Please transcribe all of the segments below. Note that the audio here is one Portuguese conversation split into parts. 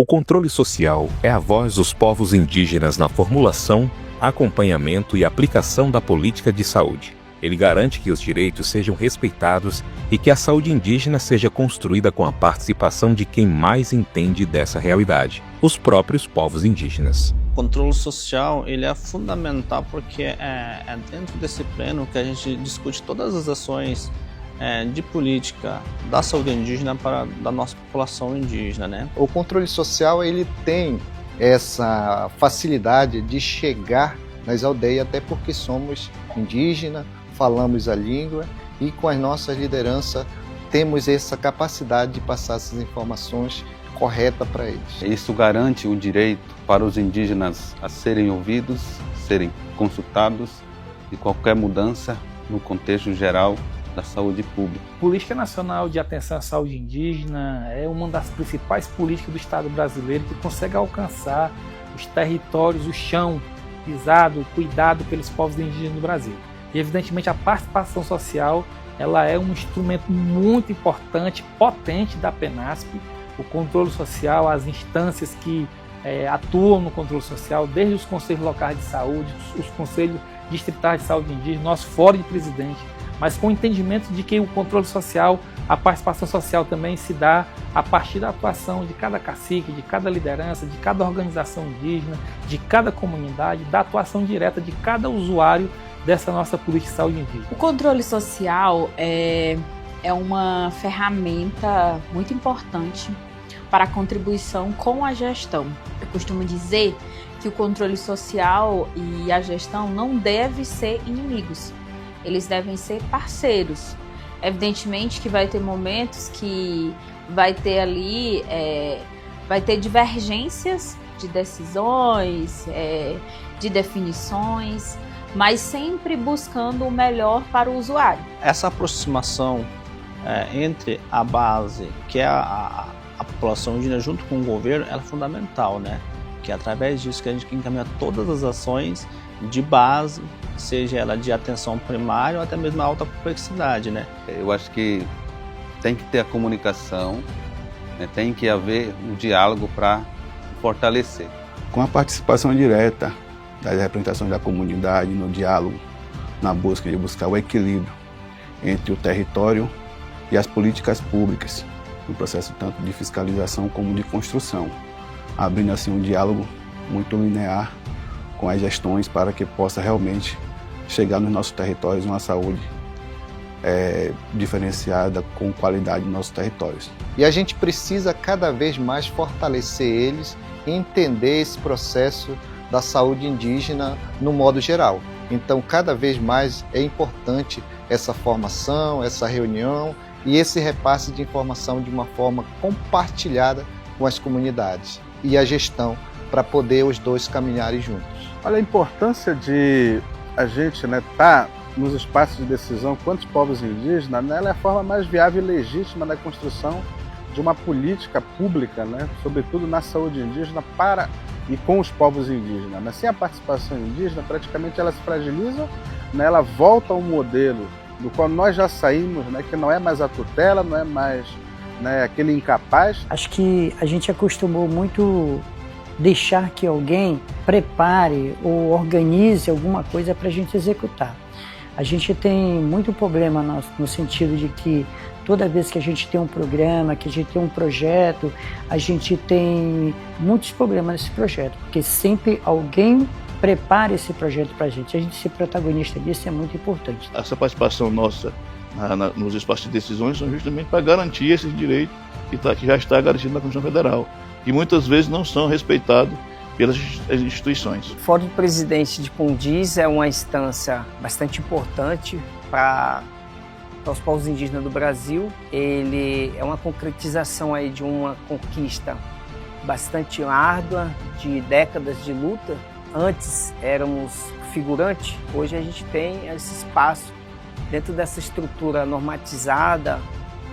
O controle social é a voz dos povos indígenas na formulação, acompanhamento e aplicação da política de saúde. Ele garante que os direitos sejam respeitados e que a saúde indígena seja construída com a participação de quem mais entende dessa realidade, os próprios povos indígenas. O controle social ele é fundamental porque é dentro desse pleno que a gente discute todas as ações de política da saúde indígena da nossa população indígena, né? O controle social ele tem essa facilidade de chegar nas aldeias, até porque somos indígenas, falamos a língua e com as nossas lideranças temos essa capacidade de passar essas informações corretas para eles. Isso garante o direito para os indígenas a serem ouvidos, serem consultados de qualquer mudança no contexto geral da saúde pública. Política Nacional de Atenção à Saúde Indígena é uma das principais políticas do Estado brasileiro que consegue alcançar os territórios, o chão pisado, cuidado pelos povos indígenas do Brasil. E evidentemente a participação social ela é um instrumento muito importante, potente da PENASP. O controle social, as instâncias que atuam no controle social, desde os conselhos locais de saúde, os conselhos distritais de saúde indígena, nosso fórum de presidente, mas com o entendimento de que o controle social, a participação social também se dá a partir da atuação de cada cacique, de cada liderança, de cada organização indígena, de cada comunidade, da atuação direta de cada usuário dessa nossa política de saúde indígena. O controle social é uma ferramenta muito importante para a contribuição com a gestão. Eu costumo dizer que o controle social e a gestão não devem ser inimigos, eles devem ser parceiros. Evidentemente que vai ter momentos que vai ter ali, vai ter divergências de decisões, de definições, mas sempre buscando o melhor para o usuário. Essa aproximação entre a base, que é a população indígena, junto com o governo, ela é fundamental, né? Que é através disso que a gente encaminha todas as ações de base, seja ela de atenção primária ou até mesmo a alta complexidade, né? Eu acho que tem que ter a comunicação, né? Tem que haver um diálogo para fortalecer. Com a participação direta das representações da comunidade no diálogo, na busca de buscar o equilíbrio entre o território e as políticas públicas, no processo tanto de fiscalização como de construção, abrindo assim um diálogo muito linear com as gestões para que possa realmente chegar nos nossos territórios uma saúde diferenciada com qualidade nos nossos territórios. E a gente precisa cada vez mais fortalecer eles e entender esse processo da saúde indígena no modo geral. Então, cada vez mais é importante essa formação, essa reunião e esse repasse de informação de uma forma compartilhada com as comunidades e a gestão para poder os dois caminharem juntos. Olha a importância de a gente tá nos espaços de decisão quanto os povos indígenas, ela é a forma mais viável e legítima da construção de uma política pública, sobretudo na saúde indígena para e com os povos indígenas. Sem a participação indígena, praticamente ela se fragiliza, ela volta ao modelo do qual nós já saímos, que não é mais a tutela, não é mais aquele incapaz. Acho que a gente acostumou muito deixar que alguém prepare ou organize alguma coisa para a gente executar. A gente tem muito problema no sentido de que toda vez que a gente tem um programa, que a gente tem um projeto, a gente tem muitos problemas nesse projeto, porque sempre alguém prepara esse projeto para a gente ser protagonista disso é muito importante. Essa participação nossa nos espaços de decisões são justamente para garantir esse direito que já está garantido na Constituição Federal, que muitas vezes não são respeitados pelas instituições. O Fórum de Presidente de Pundis é uma instância bastante importante para os povos indígenas do Brasil. Ele é uma concretização aí de uma conquista bastante árdua, de décadas de luta. Antes éramos figurante, hoje a gente tem esse espaço dentro dessa estrutura normatizada,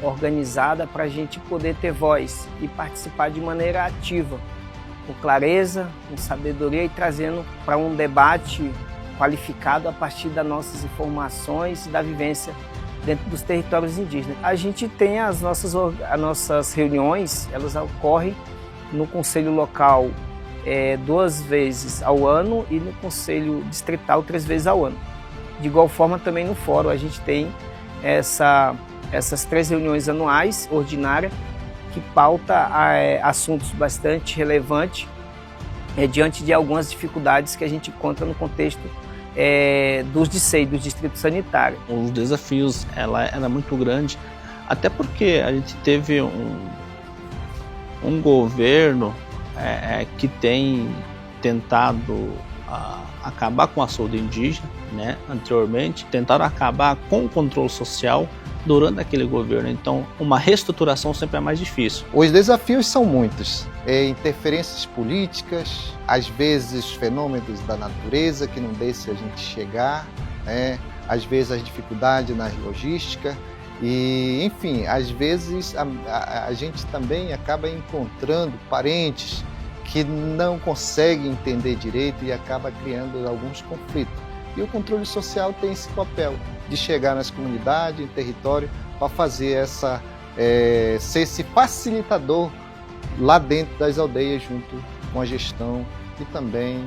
organizada, para a gente poder ter voz e participar de maneira ativa, com clareza, com sabedoria e trazendo para um debate qualificado a partir das nossas informações e da vivência dentro dos territórios indígenas. A gente tem as nossas reuniões, elas ocorrem no conselho local 2 vezes ao ano e no conselho distrital 3 vezes ao ano. De igual forma, também no fórum a gente tem essas 3 reuniões anuais ordinárias que pauta assuntos bastante relevantes diante de algumas dificuldades que a gente encontra no contexto dos DICEI, do Distrito Sanitário. Os desafios ela é muito grande, até porque a gente teve um governo que tem tentado acabar com a saúde indígena, né? Anteriormente, tentaram acabar com o controle social durante aquele governo. Então, uma reestruturação sempre é mais difícil. Os desafios são muitos. Interferências políticas, às vezes fenômenos da natureza que não deixam a gente chegar, né? Às vezes as dificuldades na logística e, enfim, às vezes a gente também acaba encontrando parentes que não conseguem entender direito e acaba criando alguns conflitos. E o controle social tem esse papel de chegar nas comunidades, em território, para fazer ser esse facilitador lá dentro das aldeias, junto com a gestão e também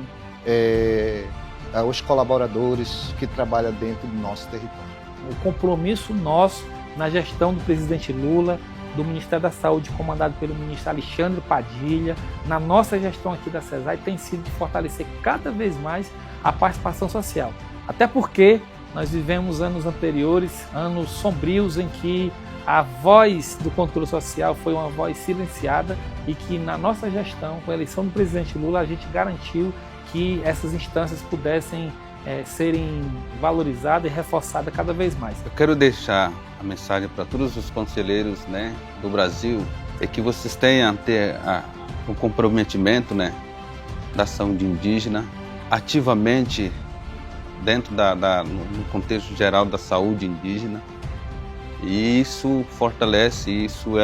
os colaboradores que trabalham dentro do nosso território. O compromisso nosso na gestão do presidente Lula, do Ministério da Saúde, comandado pelo ministro Alexandre Padilha, na nossa gestão aqui da CESAI, tem sido de fortalecer cada vez mais a participação social. Até porque nós vivemos anos anteriores, anos sombrios, em que a voz do controle social foi uma voz silenciada e que na nossa gestão, com a eleição do presidente Lula, a gente garantiu que essas instâncias pudessem serem valorizadas e reforçadas cada vez mais. Eu quero deixar a mensagem para todos os conselheiros, né, do Brasil, é que vocês tenham o comprometimento, né, da saúde indígena ativamente dentro no contexto geral da saúde indígena, e isso fortalece, isso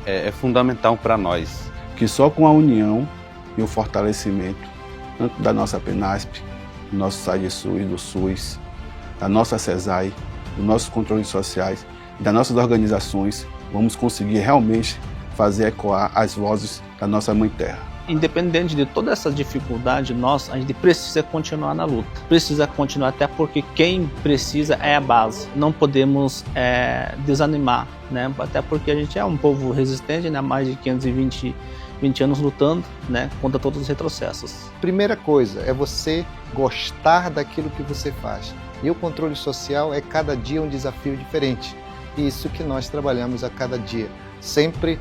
é fundamental para nós. Que só com a união e o fortalecimento tanto da nossa PENASP, do nosso SADSUS, do SUS, da nossa CESAI, dos nossos controles sociais e das nossas organizações, vamos conseguir realmente fazer ecoar as vozes da nossa Mãe Terra. Independente de toda essa dificuldade, a gente precisa continuar na luta. Precisa continuar, até porque quem precisa é a base. Não podemos desanimar, né? Até porque a gente é um povo resistente, né? Mais de 520 anos lutando, né? Contra todos os retrocessos. Primeira coisa é você gostar daquilo que você faz. E o controle social é cada dia um desafio diferente. E isso que nós trabalhamos a cada dia. Sempre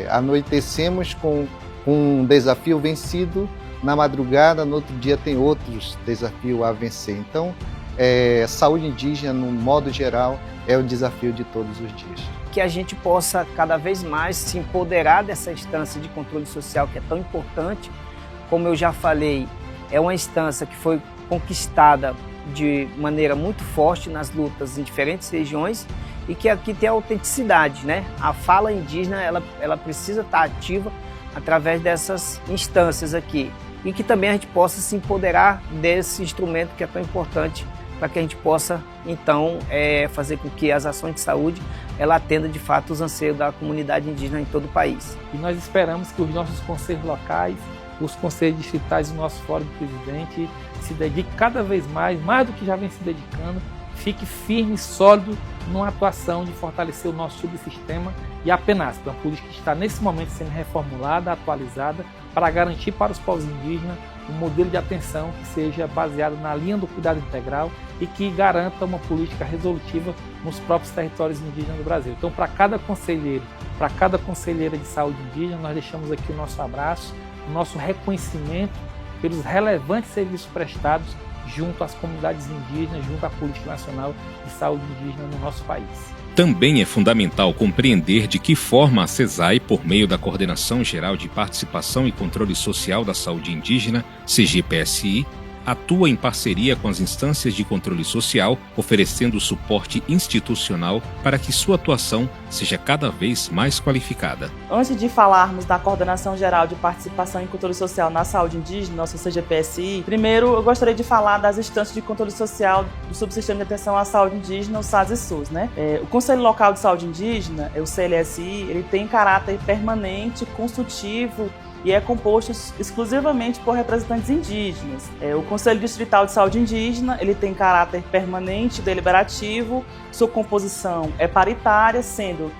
anoitecemos com um desafio vencido, na madrugada, no outro dia tem outros desafios a vencer. Então, saúde indígena, no modo geral, é o desafio de todos os dias. Que a gente possa cada vez mais se empoderar dessa instância de controle social que é tão importante. Como eu já falei, é uma instância que foi conquistada de maneira muito forte nas lutas em diferentes regiões e que aqui tem a autenticidade, né? A fala indígena, ela precisa estar ativa através dessas instâncias aqui e que também a gente possa se empoderar desse instrumento que é tão importante para que a gente possa, então, fazer com que as ações de saúde ela atenda de fato os anseios da comunidade indígena em todo o país. E nós esperamos que os nossos conselhos locais, os conselhos distritais do nosso Fórum do Presidente se dediquem cada vez mais do que já vem se dedicando, fique firme e sólido numa atuação de fortalecer o nosso subsistema e a PENASP, uma política que está nesse momento sendo reformulada, atualizada, para garantir para os povos indígenas um modelo de atenção que seja baseado na linha do cuidado integral e que garanta uma política resolutiva nos próprios territórios indígenas do Brasil. Então, para cada conselheiro, para cada conselheira de saúde indígena, nós deixamos aqui o nosso abraço, o nosso reconhecimento pelos relevantes serviços prestados junto às comunidades indígenas, junto à política nacional de saúde indígena no nosso país. Também é fundamental compreender de que forma a CESAI, por meio da Coordenação Geral de Participação e Controle Social da Saúde Indígena, CGPSI, atua em parceria com as instâncias de controle social, oferecendo suporte institucional para que sua atuação seja cada vez mais qualificada. Antes de falarmos da Coordenação Geral de Participação em Controle Social na Saúde Indígena, nossa CGPSI, primeiro eu gostaria de falar das instâncias de controle social do Subsistema de Atenção à Saúde Indígena, o SAS e SUS, né? O Conselho Local de Saúde Indígena, o CLSI, ele tem caráter permanente, consultivo e é composto exclusivamente por representantes indígenas. O Conselho Distrital de Saúde Indígena, ele tem caráter permanente, deliberativo, sua composição é paritária, sendo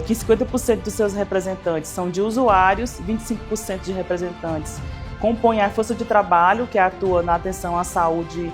que 50% dos seus representantes são de usuários, 25% de representantes compõem a força de trabalho, que atua na atenção à saúde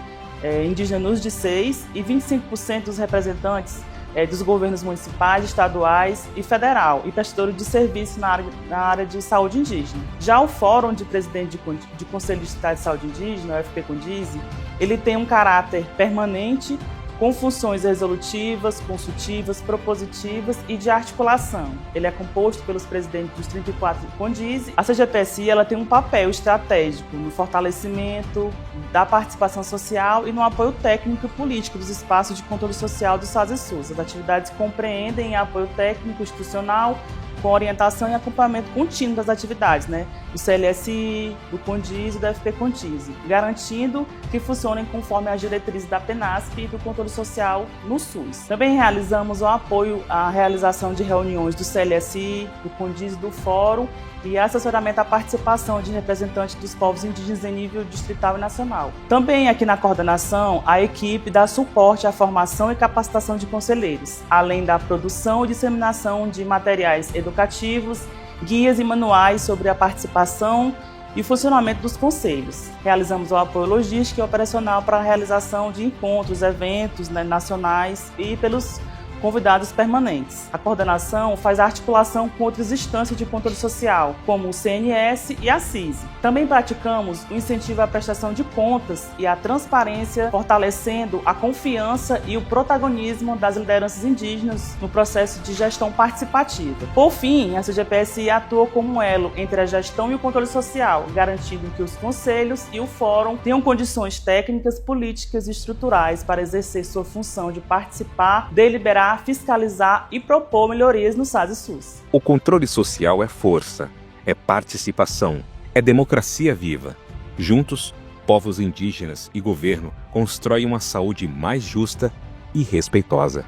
indígena nos DICEIs, e 25% dos representantes dos governos municipais, estaduais e federal, e prestadores de serviço na área de saúde indígena. Já o Fórum de Presidente de Conselho Distrital de Saúde Indígena, o FP-CONDISE, ele tem um caráter permanente, com funções resolutivas, consultivas, propositivas e de articulação. Ele é composto pelos presidentes dos 34 CONDISE. A CGPSI ela tem um papel estratégico no fortalecimento da participação social e no apoio técnico e político dos espaços de controle social do SAS e SUS. As atividades compreendem apoio técnico institucional, com orientação e acompanhamento contínuo das atividades, né? Do CLSI, do CONDISE e do FP-CONDISE, garantindo que funcionem conforme as diretrizes da PNASP e do controle social no SUS. Também realizamos o apoio à realização de reuniões do CLSI, do CONDISE e do Fórum e assessoramento à participação de representantes dos povos indígenas em nível distrital e nacional. Também aqui na coordenação, a equipe dá suporte à formação e capacitação de conselheiros, além da produção e disseminação de materiais educativos, guias e manuais sobre a participação e o funcionamento dos conselhos. Realizamos o apoio logístico e operacional para a realização de encontros, eventos nacionais e pelos convidados permanentes. A coordenação faz a articulação com outras instâncias de controle social, como o CNS e a CISI. Também praticamos o incentivo à prestação de contas e à transparência, fortalecendo a confiança e o protagonismo das lideranças indígenas no processo de gestão participativa. Por fim, a CGPSI atua como um elo entre a gestão e o controle social, garantindo que os conselhos e o fórum tenham condições técnicas, políticas e estruturais para exercer sua função de participar, deliberar, fiscalizar e propor melhorias no SAS e SUS. O controle social é força, é participação, é democracia viva. Juntos, povos indígenas e governo constroem uma saúde mais justa e respeitosa.